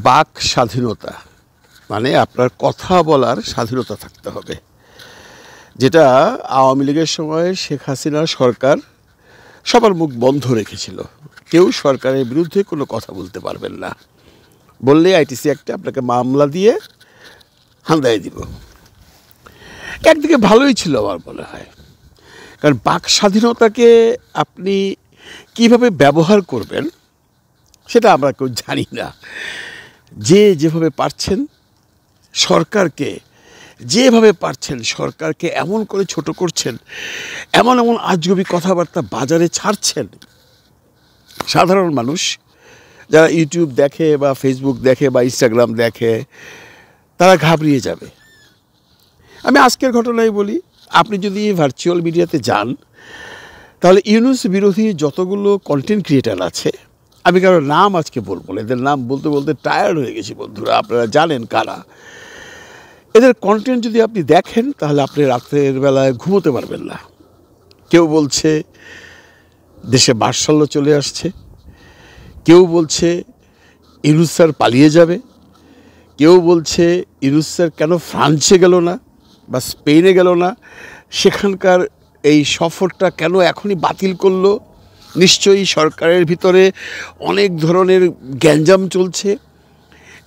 বাক স্বাধীনতা মানে আপনার কথা বলার স্বাধীনতা থাকতে হবে, যেটা আওয়ামী লীগের সময় শেখ হাসিনার সরকার সবার মুখ বন্ধ রেখেছিল। কেউ সরকারের বিরুদ্ধে কোনো কথা বলতে পারবেন না, বললে আইটিসি একটা আপনাকে মামলা দিয়ে হান্দায় দিব। একদিকে ভালোই ছিল আমার মনে হয়, কারণ বাক স্বাধীনতাকে আপনি কিভাবে ব্যবহার করবেন সেটা আমরা কেউ জানি না। যে যেভাবে পারছেন সরকারকে এমন করে ছোট করছেন, এমন এমন আজগুবি কথাবার্তা বাজারে ছাড়ছেন, সাধারণ মানুষ যারা ইউটিউব দেখে বা ফেসবুক দেখে বা ইনস্টাগ্রাম দেখে তারা ঘাবড়িয়ে যাবে। আমি আজকের ঘটনাই বলি, আপনি যদি ভার্চুয়াল মিডিয়াতে যান তাহলে ইউনূস বিরোধী যতগুলো কন্টেন্ট ক্রিয়েটার আছে, আমি কারো নাম আজকে বলবো না, এদের নাম বলতে বলতে টায়ার্ড হয়ে গেছি বন্ধুরা, আপনারা জানেন কারা। এদের কন্টেন্ট যদি আপনি দেখেন তাহলে আপনি রাতের বেলায় ঘুমোতে পারবেন না। কেউ বলছে দেশে মার্শাল্য চলে আসছে, কেউ বলছে ইউনূস স্যার পালিয়ে যাবে, কেউ বলছে ইউনূস স্যার কেন ফ্রান্সে গেল না বা স্পেনে গেল না, সেখানকার এই সফরটা কেন এখনই বাতিল করলো। নিশ্চয়ই সরকারের ভিতরে অনেক ধরনের গ্যাঞ্জাম চলছে।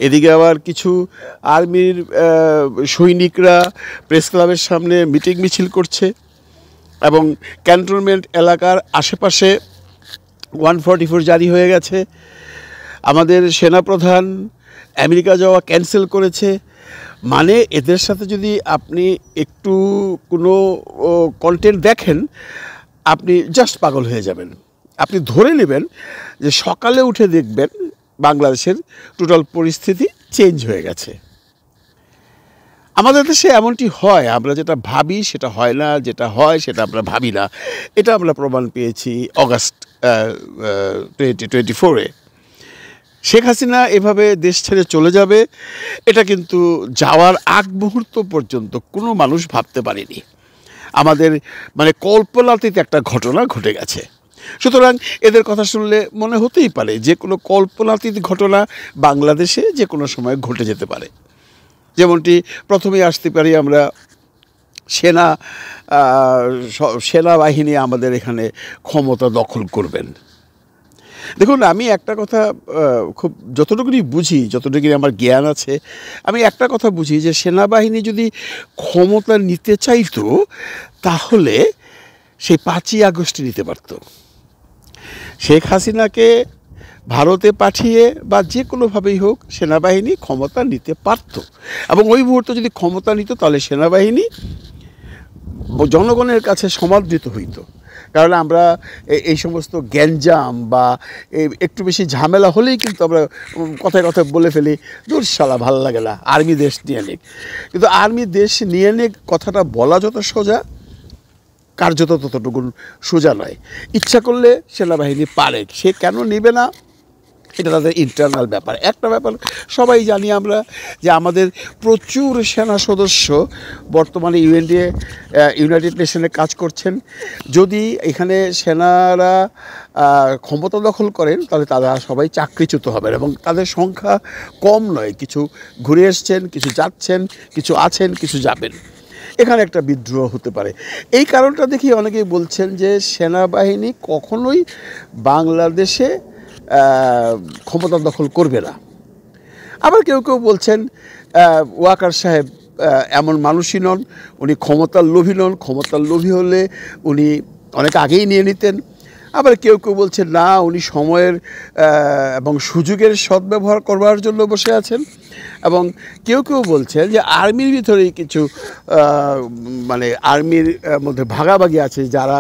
এদিকে আবার কিছু আর্মির সৈনিকরা প্রেস ক্লাবের সামনে মিটিং মিছিল করছে এবং ক্যান্টনমেন্ট এলাকার আশেপাশে 144 জারি হয়ে গেছে। আমাদের সেনাপ্রধান আমেরিকা যাওয়া ক্যান্সেল করেছে। মানে এদের সাথে যদি আপনি একটু কোনো কন্টেন্ট দেখেন আপনি জাস্ট পাগল হয়ে যাবেন। আপনি ধরে নেবেন যে সকালে উঠে দেখবেন বাংলাদেশের টোটাল পরিস্থিতি চেঞ্জ হয়ে গেছে। আমাদের দেশে এমনটি হয়, আমরা যেটা ভাবি সেটা হয় না, যেটা হয় সেটা আমরা ভাবি না। এটা আমরা প্রমাণ পেয়েছি অগাস্ট 2024-এ। শেখ হাসিনা এভাবে দেশ ছেড়ে চলে যাবে এটা কিন্তু যাওয়ার আগ মুহূর্ত পর্যন্ত কোনো মানুষ ভাবতে পারেনি। আমাদের মানে কল্পনাতীত একটা ঘটনা ঘটে গেছে। সুতরাং এদের কথা শুনলে মনে হতেই পারে যে কোনো কল্পনাতীত ঘটনা বাংলাদেশে যে কোনো সময় ঘটে যেতে পারে। যেমনটি প্রথমেই আসতে পারি আমরা সেনাবাহিনী আমাদের এখানে ক্ষমতা দখল করবেন। দেখুন, আমি একটা কথা খুব যতটুকুনি বুঝি, যতটুকুনি আমার জ্ঞান আছে, আমি একটা কথা বুঝি যে সেনাবাহিনী যদি ক্ষমতা নিতে চাইতো তাহলে সেই 5ই আগস্টে নিতে পারত। শেখ হাসিনাকে ভারতে পাঠিয়ে বা যে কোনোভাবেই হোক সেনাবাহিনী ক্ষমতা নিতে পারত এবং ওই মুহূর্তে যদি ক্ষমতা নিত তাহলে সেনাবাহিনী জনগণের কাছে সমাদৃত হইত। কারণ আমরা এই সমস্ত গ্যাঞ্জাম বা একটু বেশি ঝামেলা হলেই কিন্তু আমরা কথায় কথায় বলে ফেলি, দূর শালা ভালো লাগে না, আর্মি দেশ নিয়ে নিক। কিন্তু আর্মি দেশ নিয়ে নিক কথাটা বলা যত সোজা, কার্যত ততটুকু সোজা নয়। ইচ্ছা করলে সেনাবাহিনী পারে, সে কেন নেবে না এটা তাদের ইন্টারনাল ব্যাপার। একটা ব্যাপার সবাই জানি আমরা যে আমাদের প্রচুর সেনা সদস্য বর্তমানে ইউনাইটেড নেশনে কাজ করছেন। যদি এখানে সেনারা ক্ষমতা দখল করেন তাহলে তারা সবাই চাকরিচ্যুত হবেন এবং তাদের সংখ্যা কম নয়। কিছু ঘুরে এসছেন, কিছু যাচ্ছেন, কিছু আছেন, কিছু যাবেন। এখানে একটা বিদ্রোহ হতে পারে। এই কারণটা দেখি অনেকেই বলছেন যে সেনাবাহিনী কখনোই বাংলাদেশে ক্ষমতা দখল করবে না। আবার কেউ কেউ বলছেন ওয়াকার সাহেব এমন মানুষই নন, উনি ক্ষমতার লোভী নন, ক্ষমতার লোভী হলে উনি অনেক আগেই নিয়ে নিতেন। আবার কেউ কেউ বলছেন না, উনি সময়ের এবং সুযোগের সদ্ব্যবহার করবার জন্য বসে আছেন। এবং কেউ কেউ বলছেন যে আর্মির ভিতরেই কিছু মানে আর্মির মধ্যে ভাগাভাগি আছে, যারা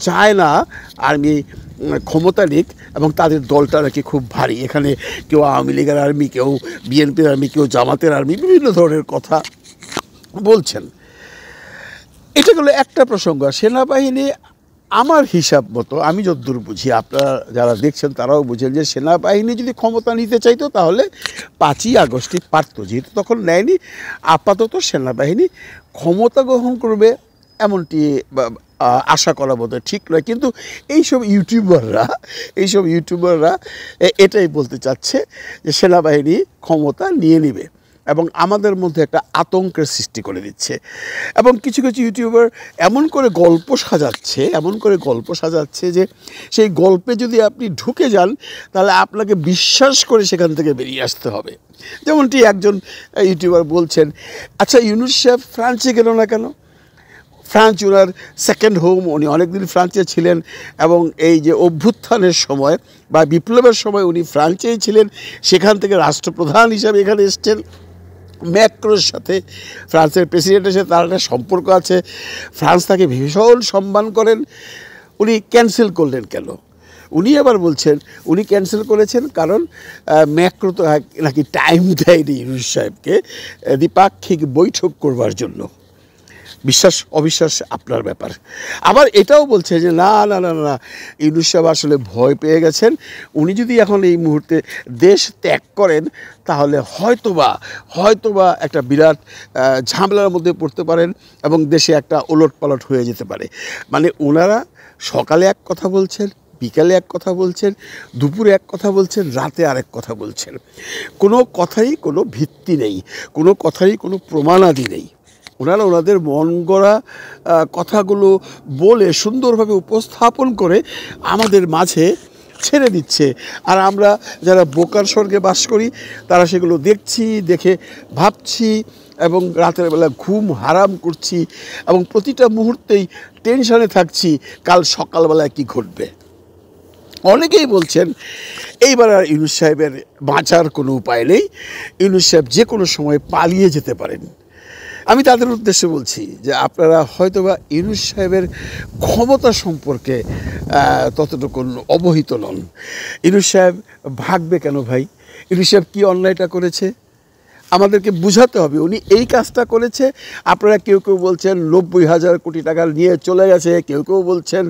চায় না আর্মি ক্ষমতা নিক এবং তাদের দলটা নাকি খুব ভারী। এখানে কেউ আওয়ামী লীগের আর্মি, কেউ বিএনপির আর্মি, কেউ জামাতের আর্মি, বিভিন্ন ধরনের কথা বলছেন। এটা হলো একটা প্রসঙ্গ। সেনাবাহিনী আমার হিসাব মতো, আমি যতদূর বুঝি, আপনারা যারা দেখছেন তারাও বুঝেন যে সেনাবাহিনী যদি ক্ষমতা নিতে চাইতো তাহলে 5ই আগস্টই পারত। যেহেতু তখন নেয়নি, আপাতত সেনাবাহিনী ক্ষমতা গ্রহণ করবে এমনটি আশা করা বোধহয় ঠিক নয়। কিন্তু এইসব ইউটিউবাররা এটাই বলতে চাচ্ছে যে সেনাবাহিনী ক্ষমতা নিয়ে নেবে এবং আমাদের মধ্যে একটা আতঙ্কের সৃষ্টি করে দিচ্ছে। এবং কিছু কিছু ইউটিউবার এমন করে গল্প সাজাচ্ছে যে সেই গল্পে যদি আপনি ঢুকে যান তাহলে আপনাকে বিশ্বাস করে সেখান থেকে বেরিয়ে আসতে হবে। যেমনটি একজন ইউটিউবার বলছেন, আচ্ছা ইউনূস সাহেব ফ্রান্সে গেল না কেন? ফ্রান্স ওনার সেকেন্ড হোম, উনি অনেকদিন ফ্রান্সে ছিলেন এবং এই যে অভ্যুত্থানের সময় বা বিপ্লবের সময় উনি ফ্রান্সেই ছিলেন, সেখান থেকে রাষ্ট্রপ্রধান হিসাবে এখানে এসছেন। ম্যাক্রোর সাথে, ফ্রান্সের প্রেসিডেন্টের সাথে তার একটা সম্পর্ক আছে, ফ্রান্স তাকে ভীষণ সম্মান করেন, উনি ক্যান্সেল করলেন কেন? উনি আবার বলছেন উনি ক্যান্সেল করেছেন কারণ ম্যাক্রো তো নাকি টাইম দেয়নি ইউনূস সাহেবকে দ্বিপাক্ষিক বৈঠক করবার জন্য। বিশ্বাস অবিশ্বাস আপনার ব্যাপার। আবার এটাও বলছে যে না না না না ইউনূস সাহেব আসলে ভয় পেয়ে গেছেন, উনি যদি এখন এই মুহূর্তে দেশ ত্যাগ করেন তাহলে হয়তোবা একটা বিরাট ঝামেলার মধ্যে পড়তে পারেন এবং দেশে একটা ওলটপালট হয়ে যেতে পারে। মানে ওনারা সকালে এক কথা বলছেন, বিকালে এক কথা বলছেন, দুপুরে এক কথা বলছেন, রাতে আরেক কথা বলছেন। কোনো কথারই কোনো ভিত্তি নেই, কোনো কথারই কোনো প্রমাণাদি নেই। ওনারা ওনাদের মন গড়া কথাগুলো বলে সুন্দরভাবে উপস্থাপন করে আমাদের মাঝে ছেড়ে দিচ্ছে, আর আমরা যারা বোকার স্বর্গে বাস করি তারা সেগুলো দেখছি, দেখে ভাবছি এবং রাতের বেলা ঘুম হারাম করছি এবং প্রতিটা মুহূর্তেই টেনশানে থাকছি কাল সকালবেলায় কী ঘটবে। অনেকেই বলছেন এইবার আর ইউনূস সাহেবের বাঁচার কোনো উপায় নেই, ইউনূস সাহেব যে কোনো সময় পালিয়ে যেতে পারেন। আমি তাদের উদ্দেশ্যে বলছি যে আপনারা হয়তোবা ইউনূস সাহেবের ক্ষমতা সম্পর্কে ততটুকু অবহিত নন। ইউনূস সাহেব ভাগবে কেন ভাই? ইউনূস সাহেব কী অন্যায়টা করেছে আমাদেরকে বুঝাতে হবে। উনি এই কাজটা করেছে। আপনারা কেউ কেউ বলছেন 90,000 কোটি টাকা নিয়ে চলে গেছে, কেউ কেউ বলছেন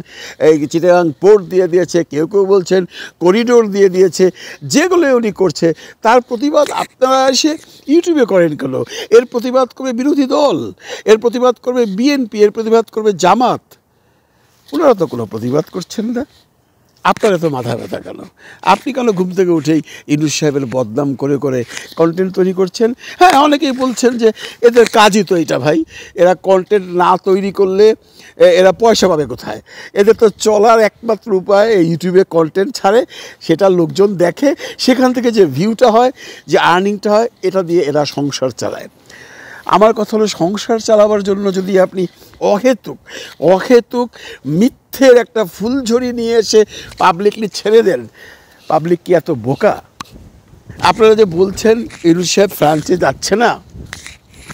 এই চিটাগাং পোর্ট দিয়ে দিয়েছে, কেউ কেউ বলছেন করিডোর দিয়ে দিয়েছে। যেগুলো উনি করছে তার প্রতিবাদ আপনারা এসে ইউটিউবে করেন কেন? এর প্রতিবাদ করবে বিরোধী দল, এর প্রতিবাদ করবে বিএনপি, এর প্রতিবাদ করবে জামাত। ওনারা তো কোনো প্রতিবাদ করছেন না। আপনার এত মাথা ব্যথা কেন? আপনি কেন ঘুম থেকে উঠেই ইউনূস সাহেবের বদনাম করে করে কন্টেন্ট তৈরি করছেন? হ্যাঁ, অনেকেই বলছেন যে এদের কাজই তো এটা ভাই, এরা কন্টেন্ট না তৈরি করলে এরা পয়সা পাবে কোথায়? এদের তো চলার একমাত্র উপায় এই ইউটিউবে কন্টেন্ট ছাড়ে, সেটা লোকজন দেখে, সেখান থেকে যে ভিউটা হয়, যে আর্নিংটা হয়, এটা দিয়ে এরা সংসার চালায়। আমার কথা হলো সংসার চালাবার জন্য যদি আপনি অহেতুক মিথ্যের একটা ফুলঝুরি নিয়ে এসে পাবলিকলি ছেড়ে দেন, পাবলিক কি এত বোকা? আপনারা যে বলছেন ইউনূস সাহেব ফ্রান্সে যাচ্ছে না,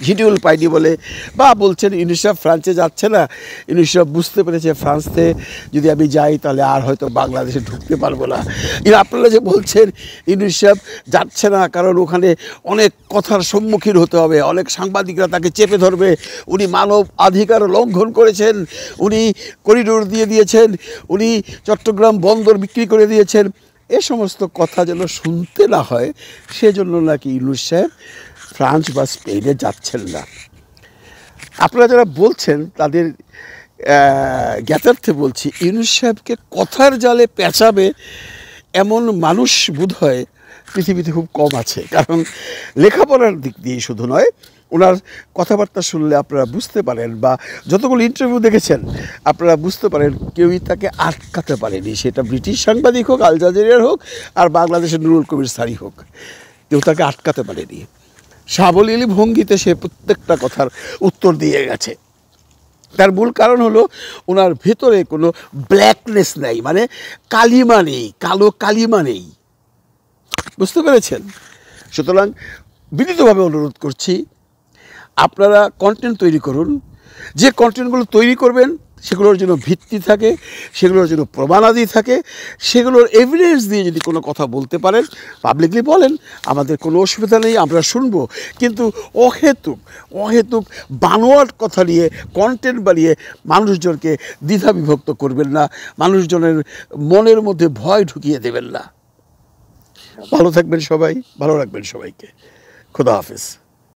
শিডিউল পাইনি বলে, বা বলছেন ইউনূস সাহেব ফ্রান্সে যাচ্ছে না, ইউনূস সাহেব বুঝতে পেরেছে ফ্রান্সে যদি আমি যাই তাহলে আর হয়তো বাংলাদেশে ঢুকতে পারবো না। আপনারা যে বলছেন ইউনূস সাহেব যাচ্ছে না কারণ ওখানে অনেক কথার সম্মুখীন হতে হবে, অনেক সাংবাদিকরা তাকে চেপে ধরবে, উনি মানব অধিকার লঙ্ঘন করেছেন, উনি করিডোর দিয়ে দিয়েছেন, উনি চট্টগ্রাম বন্দর বিক্রি করে দিয়েছেন, এ সমস্ত কথা যেন শুনতে না হয় সেজন্য নাকি ইউনূস সাহেব ফ্রান্স বা স্পেনে যাচ্ছেন না। আপনারা যারা বলছেন তাদের জ্ঞাতার্থে বলছি, ইউনূস সাহেবকে কথার জালে পেঁচাবে এমন মানুষ বোধহয় পৃথিবীতে খুব কম আছে। কারণ লেখাপড়ার দিক দিয়ে শুধু নয়, ওনার কথাবার্তা শুনলে আপনারা বুঝতে পারেন, বা যতগুলো ইন্টারভিউ দেখেছেন আপনারা বুঝতে পারেন কেউই তাকে আটকাতে পারেনি। সেটা ব্রিটিশ সাংবাদিক হোক, আল জাজিরার হোক, আর বাংলাদেশের নুরুল কবির সারি হোক, কেউ তাকে আটকাতে পারেনি। সাবলীল ভঙ্গিতে সে প্রত্যেকটা কথার উত্তর দিয়ে গেছে। তার মূল কারণ হলো ওনার ভেতরে কোনো ব্ল্যাকনেস নাই, মানে কালিমা নেই, কালো কালিমা নেই। বুঝতে পেরেছেন? সুতরাং বিনীতভাবে অনুরোধ করছি, আপনারা কন্টেন্ট তৈরি করুন। যে কন্টেন্টগুলো তৈরি করবেন সেগুলোর জন্য ভিত্তি থাকে, সেগুলোর জন্য প্রমাণাদি থাকে, সেগুলোর এভিডেন্স দিয়ে যদি কোনো কথা বলতে পারেন পাবলিকলি বলেন, আমাদের কোনো অসুবিধা নেই, আমরা শুনবো। কিন্তু অহেতুক বানোয়াট কথা নিয়ে কন্টেন্ট বানিয়ে মানুষজনকে দ্বিধা বিভক্ত করবেন না, মানুষজনের মনের মধ্যে ভয় ঢুকিয়ে দেবেন না। ভালো থাকবেন সবাই, ভালো রাখবেন সবাইকে। খোদা হাফেজ।